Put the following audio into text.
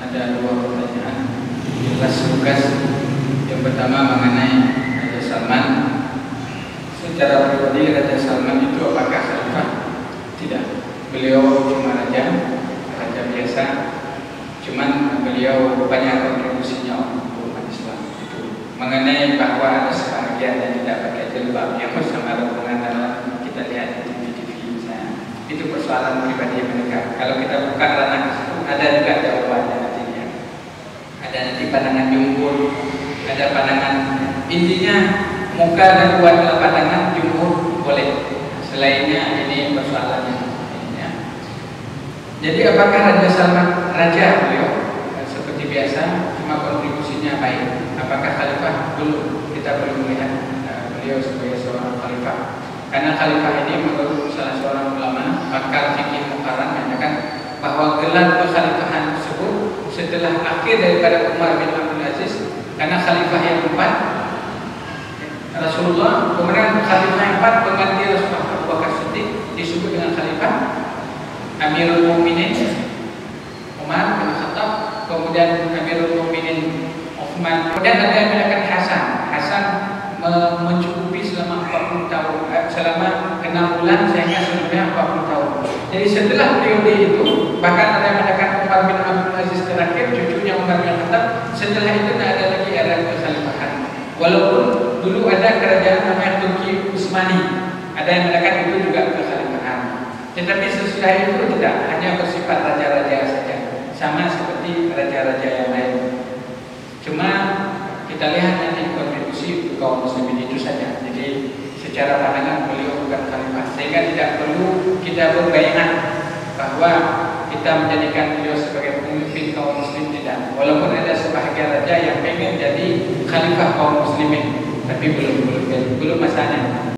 ada dua pertanyaan. Jelas tugas yang pertama mengenai Raja Salman. Secara pribadi Raja Salman itu apakah khalifah? Tidak. Beliau cuma raja biasa. Cuman beliau banyak kontribusinya untuk umat Islam. Itu mengenai bahwa ada sebagian yang tidak pakai jilbab yang bersama rombongan dalam kita lihat di TV misalnya. Itu persoalan pribadi mereka. Kalau kita buka ranah ada juga jawabannya nantinya. Ada nanti pandangan jumhur, ada pandangan intinya muka dan buat pandangan jumhur boleh. Selainnya ini persoalannya. Ya. Jadi apakah Raja Salman raja beliau seperti biasa cuma kontribusinya baik? Apakah khalifah? Belum. Kita belum melihat beliau sebagai seorang khalifah. Karena khalifah ini menurut salah seorang ulama pakar fikih muqarrar menyatakan bahwa gelar kekhalifahan tersebut setelah akhir daripada Umar bin Abdul Aziz, karena khalifah yang keempat Rasulullah, kemudian khalifah yang keempat pengganti Rasulullah Abu Bakar Siddiq disebut dengan khalifah Amirul Mukminin Umar bin Khattab, kemudian Amirul Mukminin Utsman, kemudian ada yang mengatakan Hasan mencukupi selama 40 tahun, selama 6 bulan sehingga sebenarnya 40 tahun. Jadi setelah periode itu, bahkan ada yang mengatakan Umar bin Abdul Aziz terakhir, cucunya Umar bin Khattab, setelah itu tidak ada lagi era kekhalifahan. Walaupun dulu ada kerajaan namanya Turki Utsmani, ada yang mengatakan itu juga kekhalifahan. Tetapi sesudah itu tidak, hanya bersifat raja-raja saja, sama seperti raja-raja yang lain. Cuma kita lihat nanti kontribusi untuk kaum muslimin itu saja. Jadi secara pandangan beliau bukan khalifah, sehingga tidak perlu kita berbaiat bahwa kita menjadikan beliau sebagai pemimpin kaum muslim, tidak. Walaupun ada sebahagian raja yang pengen jadi khalifah kaum muslimin, tapi belum masanya.